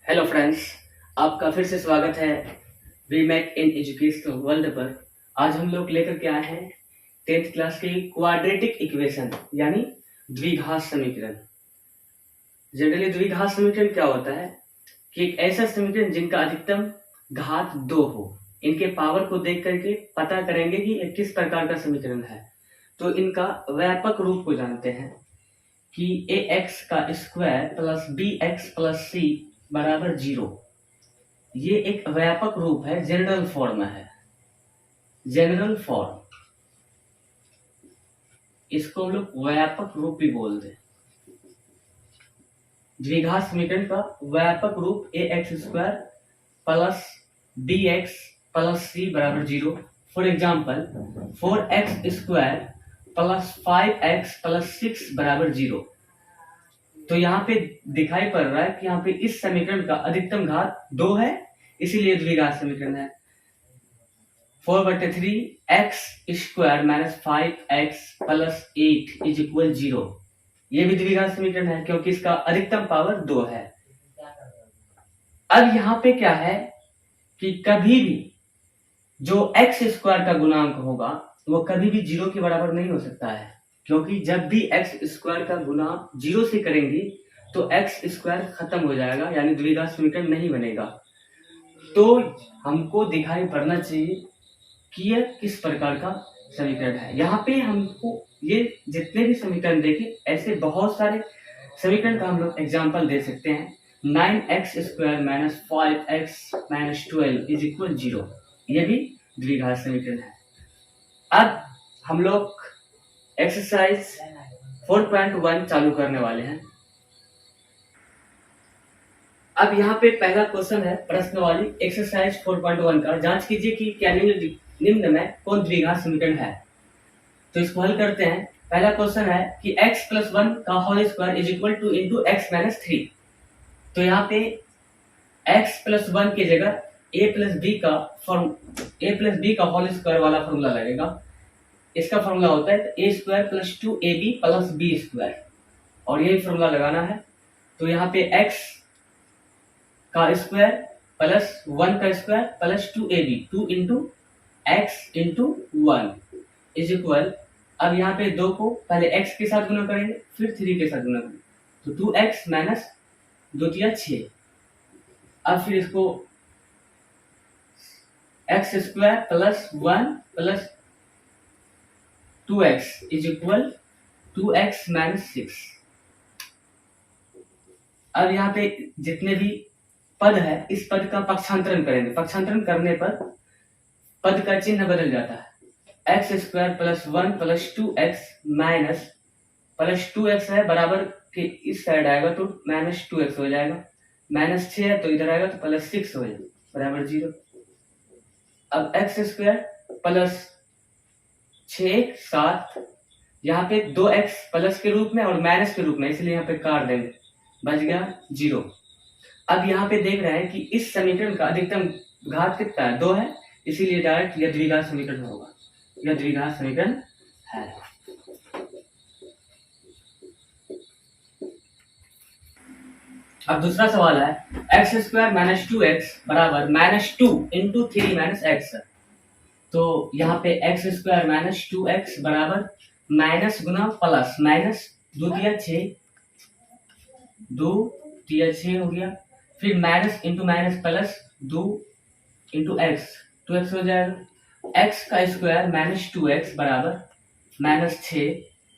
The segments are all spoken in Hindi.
हेलो फ्रेंड्स, आपका फिर से स्वागत है वीमेक इन एजुकेशनल वर्ल्ड पर। आज हम लोग लेकर के आए हैं 10th क्लास की क्वाड्रेटिक इक्वेशन यानी द्विघात समीकरण। जनरली द्विघात समीकरण क्या होता है कि एक ऐसा समीकरण जिनका अधिकतम घात 2 हो। इनके पावर को देख करके पता करेंगे कि ये किस प्रकार का समीकरण है। तो इनका व्यापक रूप को जानते हैं कि ax का square plus bx plus c बराबर 0। ये एक व्यापक रूप है, जनरल फॉर्म है। जनरल फॉर्म, इसको हम लोग व्यापक रूप भी बोलते हैं। द्विघात समीकरण का व्यापक रूप ax square plus bx plus c बराबर 0। For example 4x square plus 5x plus 6 बराबर 0। तो यहाँ पे दिखाई पड़ रहा है कि यहाँ पे इस समीकरण का अधिकतम घात 2 है, इसीलिए द्विघात समीकरण है। 4/3 x square minus 5x plus 8 is equal 0। ये भी द्विघात समीकरण है क्योंकि इसका अधिकतम पावर 2 है। अब यहाँ पे क्या है कि कभी भी जो x स्क्वायर का गुणांक होगा वो कभी भी 0 के बराबर नहीं हो सकता है, क्योंकि जब भी x स्क्वायर का गुणा 0 से करेंगे तो x स्क्वायर खत्म हो जाएगा, यानी द्विघात समीकरण नहीं बनेगा। तो हमको दिखाई पड़ना चाहिए कि यह किस प्रकार का समीकरण है। यहाँ पे हमको ये जितने भी समीकरण देखे ऐसे बहुत सारे समीकरण का हम लोग एग्जाम्पल दे सकते हैं। 9x square minus 5x minus 12 is equal 0, ये भी द्विघात समीकरण है। अब हम लोग एक्सरसाइज 4.1 चालू करने वाले हैं। अब यहाँ पे पहला क्वेश्चन है प्रश्न वाली एक्सरसाइज 4.1 का। जांच कीजिए कि क्या निम्न में कौन द्विघात समीकरण है। तो इसको हल करते हैं। पहला क्वेश्चन है कि x प्लस 1 का whole square is equal to into x minus 3। तो यहाँ पे x प्लस 1 की जगह a प्लस बी का होल स्क्वायर वाला फॉर्मूला लगेगा। इसका फॉर्मूला होता है a square plus 2ab plus b square, और यही फॉर्मूला लगाना है। तो यहाँ पे x का स्क्वायर प्लस 1 का square plus 2ab, 2 into x into 1 is equal, अब यहाँ पे 2 को पहले x के साथ गुना करेंगे फिर 3 के साथ गुना करेंगे, तो 2x माइनस 2 तिया 6। अब फिर इसको x square plus 1 plus 2x is equal 2x minus 6। अब यहाँ पे जितने भी पद है इस पद का पक्षांतरण करेंगे। पक्षांतरण करने पर पद का चिन्ह बदल जाता है। X square plus 1 plus 2x minus plus 2x है बराबर के इस साइड आएगा तो माइनस 2x हो जाएगा, माइनस 6 है तो इधर आएगा तो प्लस 6 हो जाएगा बराबर 0। अब एक्स स्क्वायर प्लस 6 7, यहाँ पे 2x प्लस के रूप में और माइनस के रूप में, इसलिए यहाँ पे काट देंगे, बच गया 0। अब यहाँ पे देख रहे हैं कि इस समीकरण का अधिकतम घात कितना है, 2 है, इसीलिए डायरेक्ट यह द्विघात समीकरण होगा। यह द्विघात समीकरण है। अब दूसरा सवाल है एक्स स्क्वायर माइनस 2x बराबर माइनस 2 इंटू 3 माइनस एक्स। तो यहाँ पे एक्स स्क्वायर माइनस 2x बराबर माइनस गुना प्लस, माइनस 2 तिया 6, 2 तिया 6 हो गया, फिर minus into minus plus 2 into x, 2x हो जाएगा। x का स्क्वायर माइनस 2x बराबर माइनस 6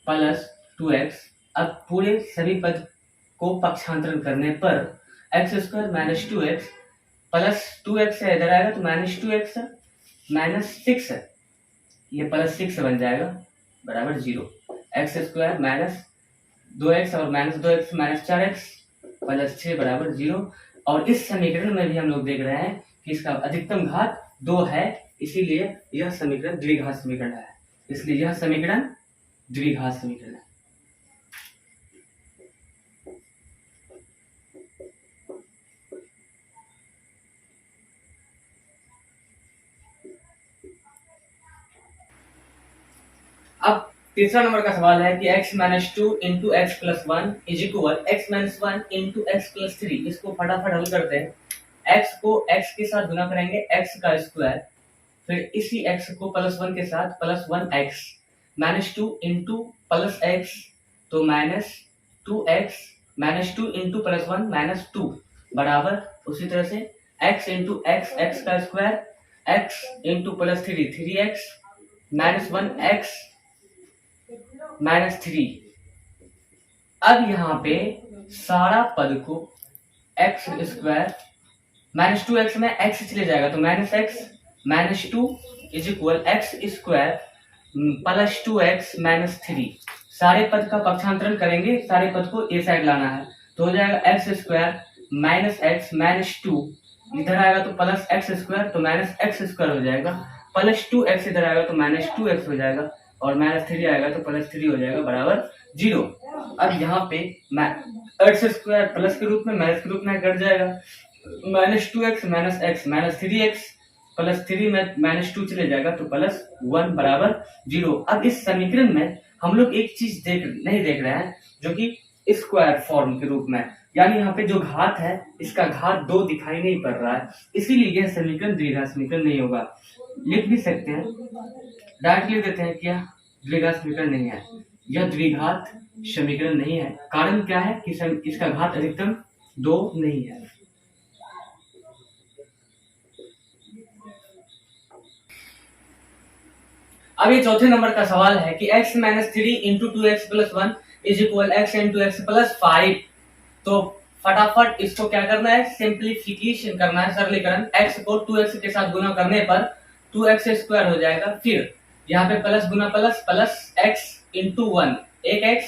प्लस 2x। अब पूरे सभी पद को पक्षांतरण करने पर x square minus 2x plus 2x है, इधर आएगा तो माइनस 2x माइनस 6 है, ये प्लस 6 बन जाएगा बराबर 0। एक्स स्क्वायर माइनस 2x और minus 2x minus 4x plus 6 बराबर 0। और इस समीकरण में भी हम लोग देख रहे हैं कि इसका अधिकतम घात 2 है, इसीलिए यह समीकरण द्विघात समीकरण है। इसलिए यह समीकरण द्विघात समीकरण है। अब तीसरा नंबर का सवाल है कि x minus two into x plus one is equal x minus one into x plus three. इसको फटाफट हल करते हैं। x को x के साथ गुना करेंगे x का स्क्वायर, फिर इसी x को प्लस वन के साथ plus one x, minus two into plus x तो minus two x, minus two into plus one minus two बराबर उसी तरह से x इंटू एक्स एक्स का square, x into plus three three x, minus one x minus three. अब यहाँ पे सारा पद को x square minus two x में एक्स चले जाएगा तो minus two is equal x square plus two x minus three. सारे पद का पक्षांतरण करेंगे, सारे पद को ए साइड लाना है तो हो जाएगा x square minus x minus to, इधर आएगा तो प्लस एक्स स्क्वायर तो माइनस एक्स स्क्वायर हो जाएगा, प्लस टू एक्स इधर आएगा तो माइनस टू एक्स हो जाएगा और माइनस थ्री आएगा तो प्लस थ्री हो जाएगा बराबर जीरो। अब यहाँ पे एक्स स्क्वायर प्लस के रूप में माइनस के रूप में कट जाएगा, minus two x minus three x plus three में माइनस टू चले जाएगा तो प्लस वन बराबर जीरो। अब इस समीकरण में हम लोग एक चीज नहीं देख रहे हैं जो कि स्क्वायर फॉर्म के रूप में, यानी यहाँ पे जो घात है इसका घात दो दिखाई नहीं पड़ रहा है, इसीलिए यह समीकरण द्विघात समीकरण नहीं होगा। लिख भी सकते हैं, डायरेक्ट लिख देते हैं क्या द्विघात समीकरण नहीं है, यह द्विघात समीकरण नहीं है। कारण क्या है कि इसका घात अधिकतम दो नहीं है। अब ये चौथे नंबर का सवाल है कि x minus three into two x plus one is equal x into x plus five. तो फटाफट इसको क्या करना है, सिंप्लीफिकेशन करना है, सरलीकरण। x को 2x के साथ गुना करने पर 2x स्क्वायर हो जाएगा, फिर यहाँ पे प्लस गुना plus plus x into one एक x,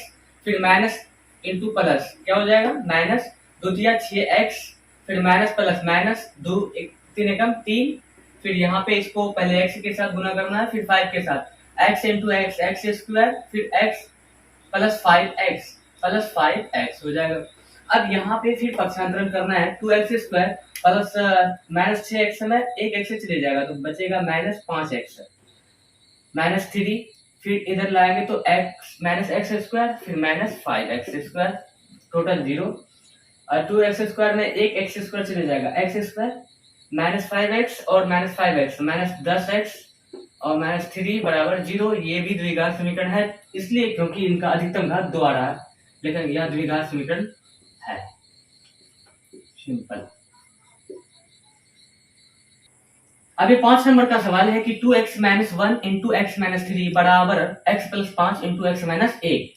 फिर माइनस इंटू प्लस क्या हो जाएगा माइनस दो तिया 6x, फिर माइनस प्लस माइनस दो तीन एकम तीन, फिर यहाँ पे इसको पहले x के साथ गुना करना है फिर 5 के साथ x into x x square, फिर x प्लस 5x हो जाएगा। अब यहाँ पे फिर पक्षांतरण करना है, 2x square plus minus 6x में एक x चले जाएगा तो बचेगा माइनस 5x, माइनस थ्री, फिर इधर लाएंगे तो x माइनस एक्स स्क्वायर फिर minus 5x square total zero, और 2x स्क्वायर में एक x स्क्वायर चले जाएगा x स्क्वायर माइनस 5x और माइनस 5x माइनस 10x और माइनस थ्री बराबर जीरो। ये भी द्विघात समीकरण है इसलिए क्योंकि इनका अधिकतम घात दो आ रहा है, लेकिन यह द्विघात समीकरण है। सिंपल। अभी 5 नंबर का सवाल है कि 2x minus one into x minus three बराबर x plus 5 into x minus एक।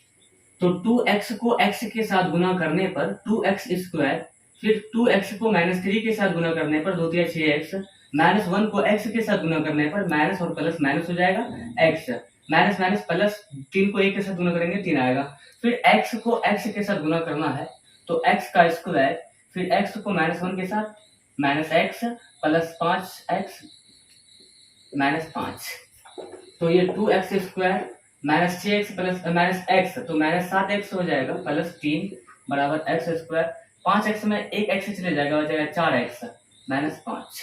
तो 2x को x के साथ गुना करने पर 2x स्क्वायर, फिर 2x को माइनस थ्री के साथ गुना करने पर दो तिया 6x, माइनस वन को x के साथ गुना करने पर माइनस और प्लस माइनस हो जाएगा x, माइनस माइनस प्लस, तीन को एक के साथ गुना करेंगे तीन आएगा, फिर x को x के साथ गुना करना है तो x का स्क्वायर, फिर x को माइनस वन के साथ minus x plus 5x minus 5, तो ये 2x square minus 6x plus minus x तो माइनस 7x हो जाएगा प्लस 3 बराबर x स्क्वायर, 5x में एक x चले जाएगा हो जाएगा 4x माइनस 5।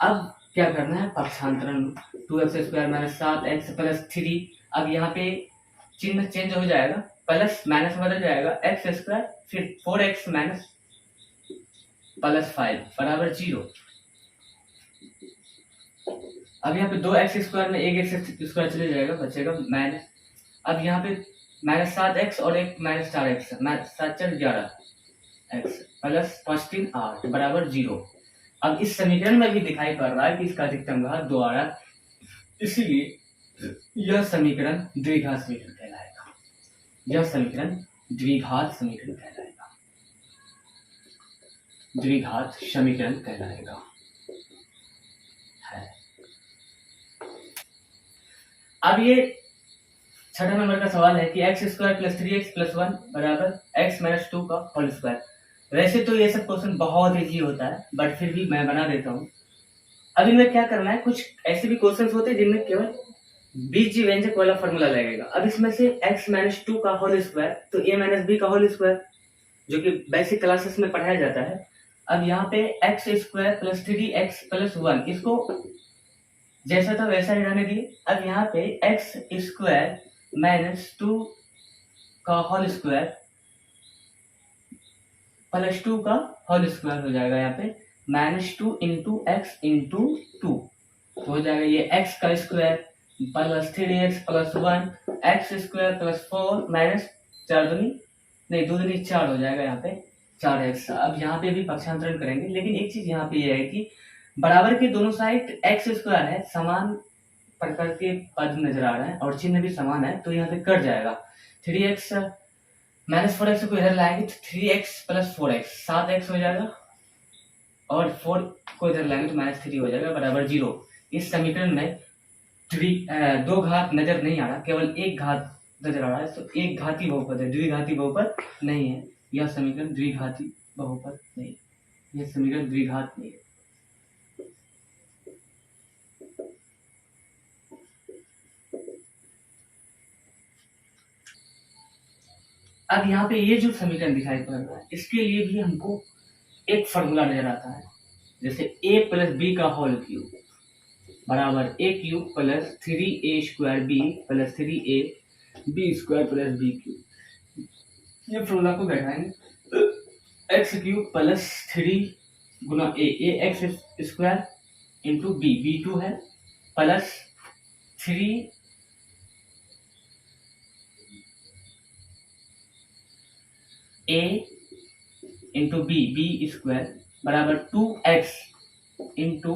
अब क्या करना है पक्षांतरण, 2x square minus 7x plus 3, अब यहाँ पे चिन्ह चेंज हो जाएगा, प्लस माइनस बदल जाएगा x स्क्वायर, फिर 4x माइनस प्लस 5 बराबर जीरो। अब यहाँ पे दो एक्स स्क्वायर में एक एक्स स्क्वायर चले जाएगा बचेगा माइनस, अब यहाँ पे माइनस 7x और एक minus 4x, minus 7 4 11 x plus 5 3 8 बराबर जीरो। अब इस समीकरण में भी दिखाई पड़ रहा है कि इसका अधिकतम घात दो आ रहा है, इसीलिए यह समीकरण द्विघात समीकरण कहलाएगा, यह समीकरण द्विघात समीकरण कहलाएगा, द्विघात समीकरण कहलाएगा है। अब ये छठा नंबर का सवाल है कि x square plus 3x plus one बराबर x माइनस टू का होल स्क्वायर। वैसे तो ये सब क्वेश्चन बहुत इजी होता है बट फिर भी मैं बना देता हूँ। अब इनमें क्या करना है, कुछ ऐसे भी क्वेश्चन होते हैं जिनमें केवल बीज व्यंजक वाला फॉर्मूला लगेगा। अब इसमें से x माइनस टू का होल स्क्वायर तो a माइनस बी का होल स्क्वायर जो कि बेसिक क्लासेस में पढ़ाया जाता है। अब यहाँ पे x square plus 3x plus one, इसको जैसा था वैसा ही रहने दिए। अब यहाँ पे एक्स स्क्वायर -2 का होल स्क्वायर +2 का होल स्क्वायर हो जाएगा। यहाँ पे -2 इंटू एक्स इंटू 2 हो जाएगा ये x का square plus 3x plus 1 x square plus 4 minus 4 दूनी नहीं 2 दूनी 4 हो जाएगा यहाँ पे 4x। अब यहाँ पे भी पक्षांतरण करेंगे, लेकिन एक चीज यहाँ पे ये है कि बराबर के दोनों साइड एक्स स्क्वायर है, समान प्रकार के पद नजर आ रहे हैं और चिन्ह भी समान है, तो यहाँ पे कट जाएगा। 3x -4x को इधर लाएंगे तो 3x प्लस 4x 7x हो जाएगा और 4 को इधर लाएंगे तो -3 हो जाएगा बराबर 0। इस समीकरण में दो घात नजर नहीं आ रहा, केवल एक घात नजर आ रहा है, तो एक घाती बहुपद है, द्विघाती बहुपद नहीं है। यह समीकरण द्विघाती बहुपद नहीं है, यह समीकरण द्विघात नहीं है। अब यहाँ पे ये जो समीकरण दिखाई पड़ रहा है, इसके लिए भी हमको एक फॉर्मूला नजर आता है, जैसे a प्लस बी का होल क्यूब बराबर a cube plus 3a square b plus 3a b square plus b cube. ये फॉर्मूला को बैठाएंगे एक्स क्यूब प्लस 3 गुना a x square into b 2 है plus 3 a into b square बराबर 2x इंटू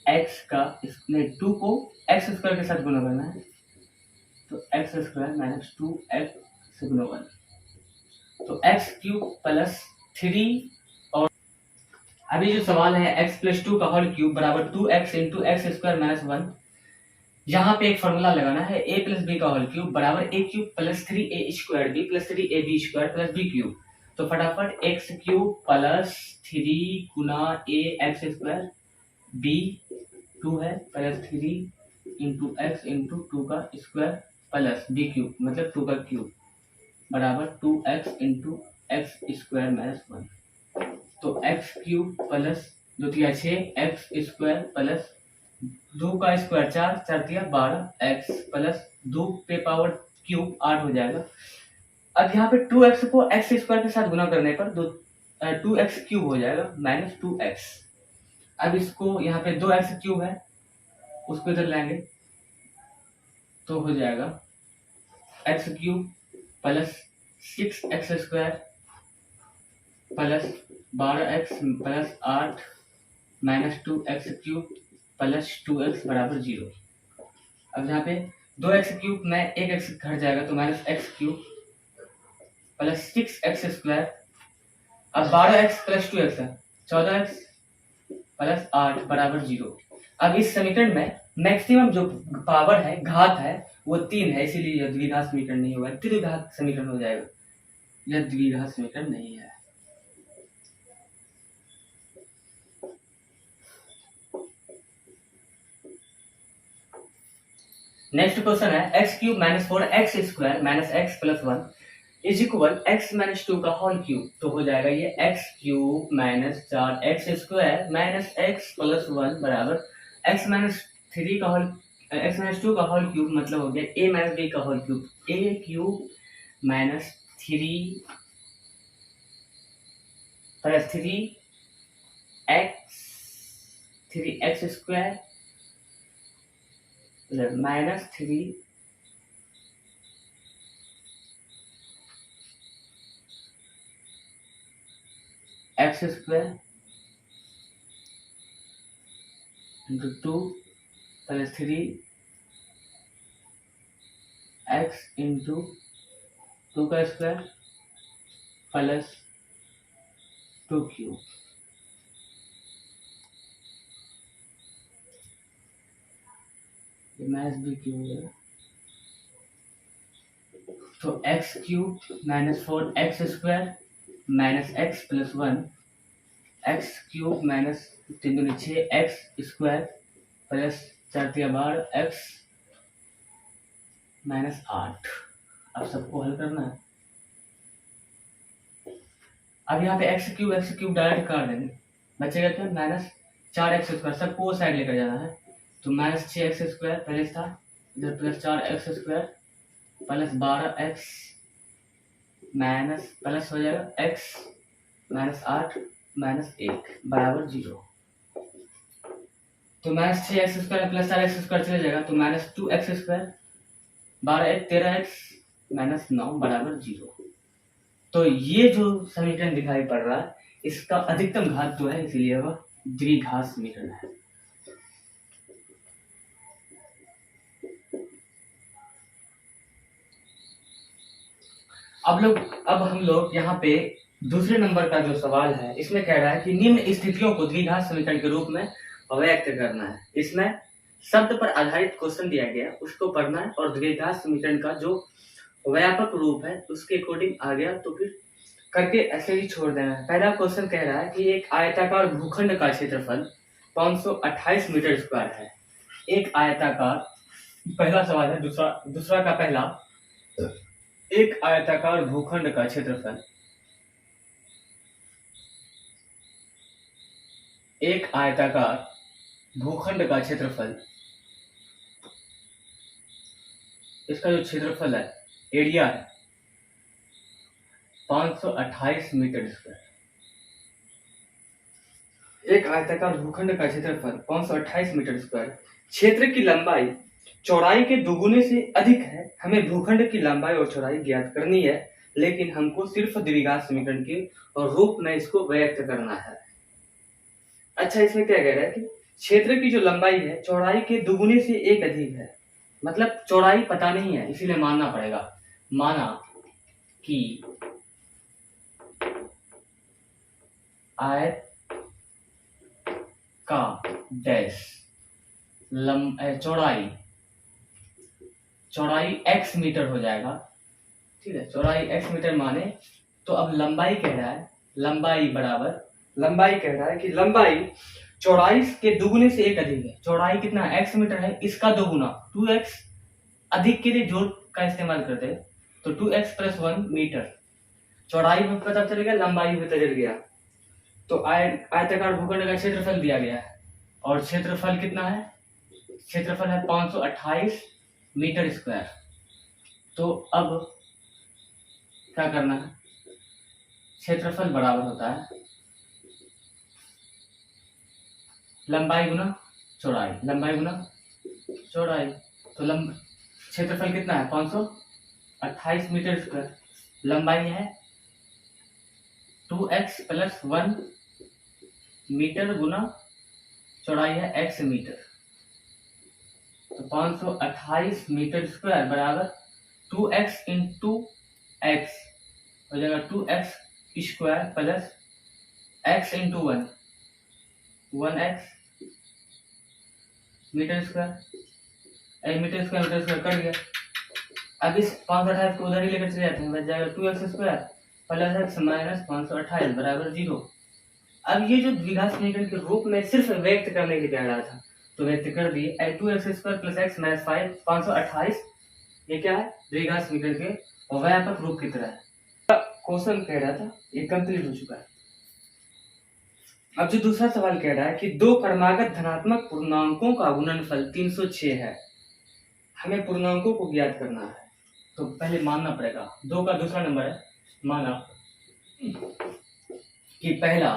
एक्स का 2 को एक्स स्क्वायर के साथ गुना करना है, तो एक्स स्क्वायर माइनस 2x से गुना करना, तो एक्स क्यूब प्लस 3 और अभी जो सवाल है x प्लस 2 का होल क्यूब बराबर 2x into x square minus 1। यहाँ पे एक फॉर्मूला लगाना है a प्लस बी का होल क्यूब बराबर a cube plus 3a square b plus 3ab square plus b cube. तो फटाफट x क्यूब प्लस 3 गुना a एक्स स्क्वायर b 2 है प्लस 3 इंटू एक्स इंटू 2 का स्क्वायर प्लस b क्यूब मतलब 2 का क्यूब बराबर 2x into x square minus 1। तो x cube plus 2 3 6 x square plus 2 का स्क्वायर 4 4 3 12 x प्लस 2 पे पावर क्यूब 8 हो जाएगा। अब यहाँ पे 2x को एक्स स्क्वायर के साथ गुना करने पर 2x क्यूब हो जाएगा माइनस 2x। अब इसको यहाँ पे 2x क्यूब है उसको इधर लाएंगे तो हो जाएगा x cube plus 6x square plus 12x plus 8 minus 2x cube plus 2x बराबर 0। अब यहाँ पे 2x क्यूब में एक x घट जाएगा तो minus x cube plus 6x square. अब 12x प्लस 2x है 14x प्लस 8 बराबर 0। अब इस समीकरण में मैक्सिमम जो पावर है घात है वो 3 है, इसीलिए यह द्विघात समीकरण नहीं होगा, त्रिघात समीकरण हो जाएगा, यह द्विघात समीकरण नहीं है। नेक्स्ट क्वेश्चन है x cube minus 4x square minus x plus 1 is equal x minus 2 का होल क्यूब। तो हो जाएगा ये x cube minus 4x square minus x plus 1 बराबर एक्स माइनस 3 का होल एक्स माइनस 2 का होल क्यूब मतलब हो गया a माइनस b का whole cube a cube minus 3 plus 3x square minus 3 x square into 2 plus 3 x into 2 का square plus 2 cube. Minus b cube है तो x cube minus 4x square minus x plus 1 x cube minus 3 दूनी 6x square plus 4 3 12 x minus 8। अब सबको हल करना है। अब यहाँ पे एक्स क्यूब डायरेक्ट कर देंगे, बचेगा क्या माइनस 4x स्क्वायर, सबको वो साइड लेकर जाना है तो माइनस 6x स्क्वायर पहले था इधर plus 4x square plus 12x minus plus हो जाएगा x माइनस 8 माइनस 1 बराबर 0। तो minus 6x square plus 4x square चले जाएगा, तो minus 2x square 12 13x minus 9 बराबर 0। तो ये जो समीकरण दिखाई पड़ रहा है इसका अधिकतम घात जो है इसलिए वह द्विघात समीकरण है। अब हम लोग यहाँ पे दूसरे नंबर का जो सवाल है इसमें कह रहा है कि निम्न स्थितियों को द्विघात समीकरण के रूप में व्यक्त करना है। इसमें शब्द पर आधारित क्वेश्चन दिया गया, उसको पढ़ना है और द्विघात समीकरण का जो व्यापक रूप है उसके अकॉर्डिंग आ गया तो फिर करके ऐसे ही छोड़ देना है। पहला क्वेश्चन कह रहा है कि एक आयताकार भूखंड का क्षेत्रफल 528 मीटर स्क्वायर है। एक आयताकार, पहला सवाल है। दूसरा का पहला, एक आयताकार भूखंड का क्षेत्रफल, एक आयताकार भूखंड का क्षेत्रफल, इसका जो क्षेत्रफल है, एरिया है 528 मीटर स्क्वायर। एक आयताकार भूखंड का क्षेत्रफल 528 मीटर स्क्वायर, क्षेत्र की लंबाई चौड़ाई के दोगुने से अधिक है। हमें भूखंड की लंबाई और चौड़ाई ज्ञात करनी है, लेकिन हमको सिर्फ द्विघात समीकरण के रूप में इसको व्यक्त करना है। अच्छा, इसमें क्या कह रहा है कि क्षेत्र की जो लंबाई है चौड़ाई के दोगुने से एक अधिक है, मतलब चौड़ाई पता नहीं है इसीलिए मानना पड़ेगा। माना कि आयत का डैश चौड़ाई x मीटर हो जाएगा, ठीक है। चौड़ाई x मीटर माने तो अब लंबाई कह रहा है, लंबाई कह रहा है कि लंबाई चौड़ाई के दोगुने से एक अधिक है। चौड़ाई कितना है, x मीटर है, इसका दोगुना 2x, अधिक के लिए जोड़ का इस्तेमाल करते हैं तो 2x + 1 मीटर। चौड़ाई भी पता चल गया, लंबाई भी पता चल गया। तो आयताकार भूखंड का क्षेत्रफल दिया गया है और क्षेत्रफल कितना है, क्षेत्रफल है 528 मीटर स्क्वायर। तो अब क्या करना है, क्षेत्रफल बराबर होता है लंबाई गुना चौड़ाई, तो क्षेत्रफल कितना है 528 मीटर स्क्वायर, लंबाई है 2x + 1 मीटर गुना चौड़ाई है x मीटर। तो 528 मीटर स्क्वायर बराबर 2x × x हो जाएगा, 2x square plus x × 1 1x metre square, metre square cut गया। अब इस 528 को उधर ही लेकर चले जाते हैं, बच जाएगा 2x square plus x minus 528 बराबर 0। अब ये जो द्विघात समीकरण के रूप में सिर्फ व्यक्त करने के लिए कह रहा था तो व्यक्त कर दिए। 2x square plus x minus 528 ये क्या है, द्विघात समीकरण के व्यापक रूप की तरह है। क्वेश्चन कह रहा था ये कंप्लीट हो चुका है। अब जो दूसरा सवाल कह रहा है कि दो क्रमागत धनात्मक पूर्णांकों का गुणनफल 306 है, हमें पूर्णांकों को ज्ञात करना है। तो पहले मानना पड़ेगा दो का दूसरा नंबर है। माना कि पहला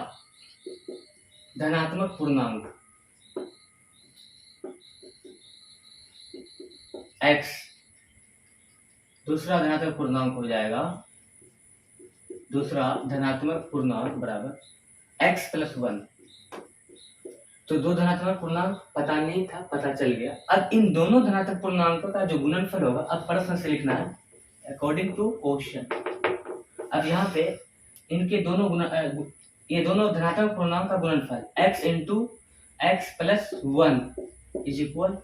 धनात्मक पूर्णांक x, दूसरा धनात्मक पूर्णांक हो जाएगा, दूसरा धनात्मक पूर्णांक बराबर x + 1। तो दो धनात्मक पूर्णांक पता नहीं था, पता चल गया। अब इन दोनों धनात्मक पूर्णांकों का जो गुणनफल होगा अब प्रश्न से लिखना है अकॉर्डिंग टू क्वेश्चन। अब यहाँ पे इनके ये दोनों धनात्मक पूर्णांक का गुणनफल x × x + 1 =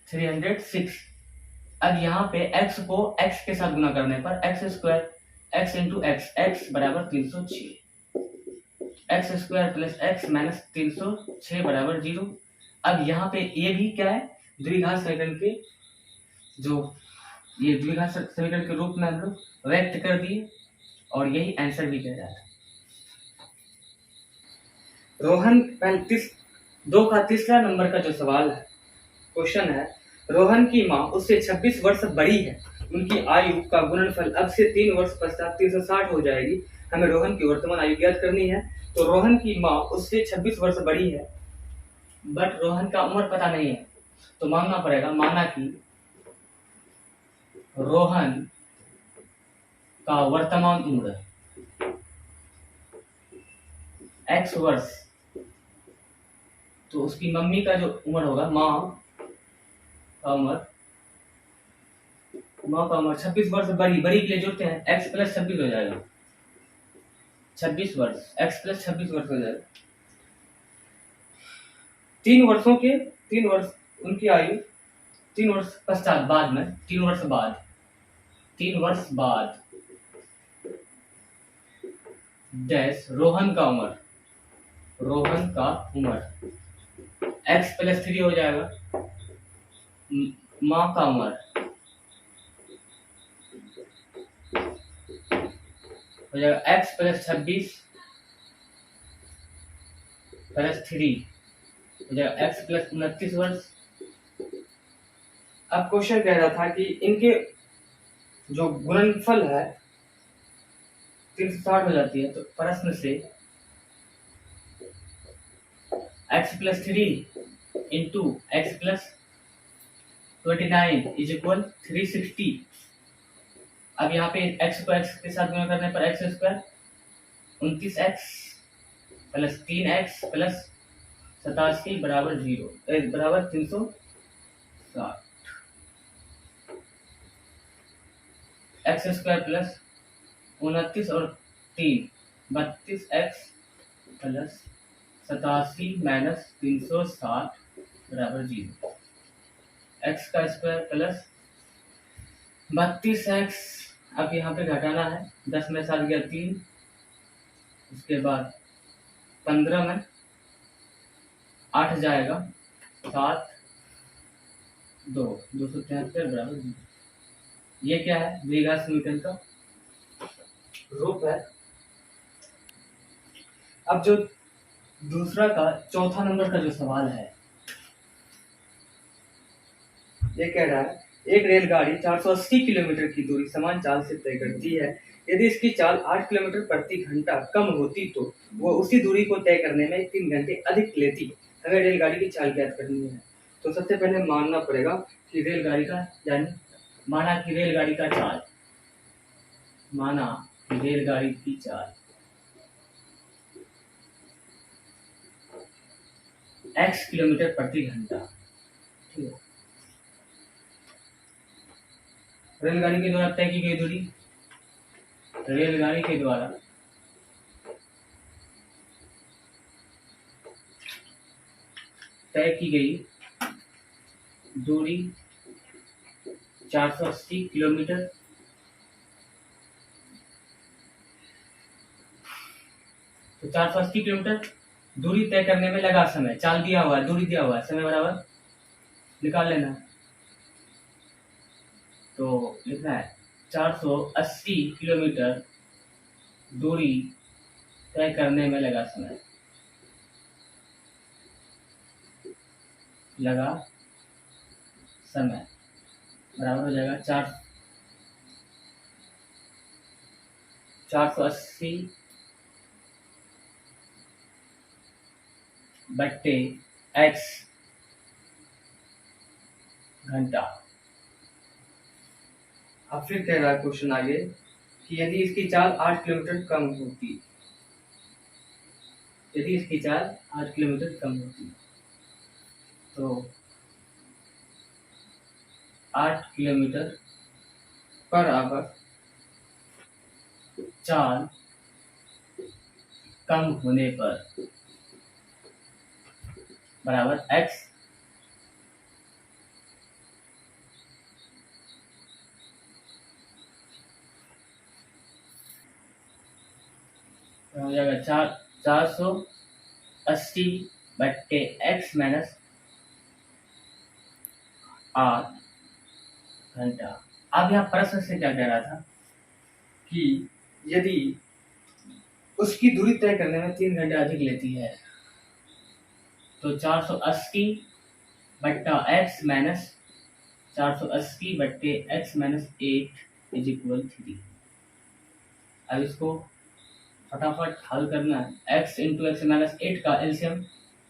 306। अब यहाँ पे x को x के साथ गुना करने पर x स्क्वायर x × x बराबर 306, x square plus x minus 306 बराबर 0। अब यहाँ पे ये भी क्या है, द्विघात समीकरण के जो ये द्विघात समीकरण के रूप में हम लोग व्यक्त कर दिए और यही आंसर भी कह रहा था। रोहन 2 का तीसरा नंबर का जो सवाल है, क्वेश्चन है, रोहन की माँ उससे 26 वर्ष बड़ी है। उनकी आयु का गुणनफल अब से 3 वर्ष पश्चात 360 हो जाएगी। हमें रोहन की वर्तमान आयु ज्ञात करनी है। तो रोहन की माँ उससे 26 वर्ष बड़ी है, बट रोहन का उम्र पता नहीं है, तो मानना पड़ेगा, माना कि रोहन का वर्तमान उम्र x वर्ष, तो उसकी मम्मी का जो उम्र होगा, माँ का उम्र 26 वर्ष बड़ी के लिए जोड़ते हैं, x प्लस 26 हो जाएगा। 26 वर्ष, x प्लस 26 वर्ष हो जाएगा। 3 वर्ष उनकी आयु 3 वर्ष पश्चात, बाद में 3 वर्ष बाद डैश रोहन का उम्र x प्लस 3 हो जाएगा। माँ का उम्र हो जाएगा x प्लस 26 प्लस 3 हो जाएगा x प्लस 29 वर्ष। अब क्वेश्चन कह रहा था कि इनके जो गुणनफल है 360 हो जाती है, तो प्रश्न से x plus 3 into x plus 29 is equal 360। अब यहाँ पे x को x के साथ गुणा करने पर x square 29x plus 3x plus 87 बराबर 0 बराबर 360। एक्स स्क्वायर प्लस 29 और 3 32x प्लस 87 माइनस 360 बराबर 0। एक्स का स्क्वायर प्लस 32x, अब यहाँ पे घटाना है, 10 में 7 गया 3, उसके बाद 15 में 8 जाएगा 7 2 273 बराबर 0। ये क्या है? द्विघात समीकरण का रूप है। अब जो दूसरा का चौथा नंबर का जो सवाल है, ये कह रहा है एक रेलगाड़ी 480 किलोमीटर की दूरी समान चाल से तय करती है। यदि इसकी चाल 8 किलोमीटर प्रति घंटा कम होती तो वो उसी दूरी को तय करने में 3 घंटे अधिक लेती। हमें रेलगाड़ी की चाल ज्ञात करनी है। तो सबसे पहले मानना पड़ेगा कि रेलगाड़ी का माना कि रेलगाड़ी की चाल x किलोमीटर प्रति घंटा, ठीक है। रेलगाड़ी के द्वारा तय की गई दूरी, रेलगाड़ी के द्वारा तय की गई दूरी 480 किलोमीटर। तो 480 किलोमीटर दूरी तय करने में लगा समय, चाल दिया हुआ है, दूरी दिया हुआ है, समय बराबर निकाल लेना है। तो लिखना है 480 किलोमीटर दूरी तय करने में लगा समय बराबर हो जाएगा 480 बट्टे x घंटा। अब फिर कह रहा है क्वेश्चन आगे कि यदि इसकी चाल 8 किलोमीटर कम होती, तो 8 किलोमीटर पर आवर चाल कम होने पर बराबर x हो जाएगा 480 बट्टे x माइनस 8 घंटा। अब यहाँ प्रश्न से क्या कह रहा था कि यदि उसकी दूरी तय करने में 3 घंटे अधिक लेती है, तो 480 बट्टा x माइनस 480 बट्टे एक्स माइनस 8 इज इक्वल 3। अब इसको फटाफट हल करना है। x इंटू एक्स माइनस 8 का LCM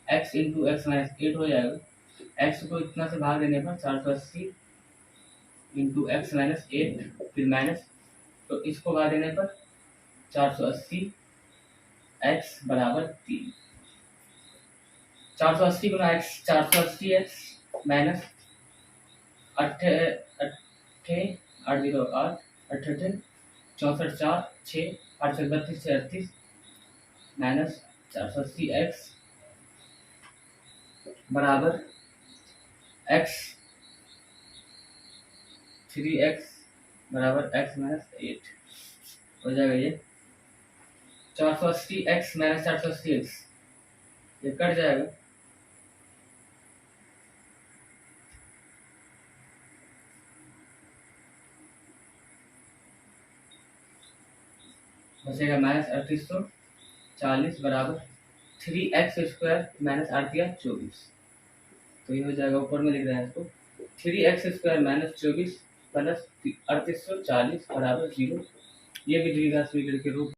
x into x minus 8 हो जाएगा। x को इतना से भाग देने पर 480 इंटू एक्स माइनस 8 फिर माइनस, तो इसको भाग देने पर 480 x बराबर 3। 480 गुना x 480 x माइनस 8 8 0 8 8 64 4 6 8 से 32 से 38 माइनस 480 x बराबर x 3x बराबर x माइनस 8 हो जाएगा। ये 480 x माइनस 480 x ये कट जाएगा। बचेगा माइनस 3840 बराबर 3x स्क्वायर माइनस 8 या 24। तो ये हो जाएगा, ऊपर में लिख रहे हैं इसको 3x स्क्वायर माइनस 24 प्लस 3840 बराबर 0। ये भी द्विघात समीकरण के रूप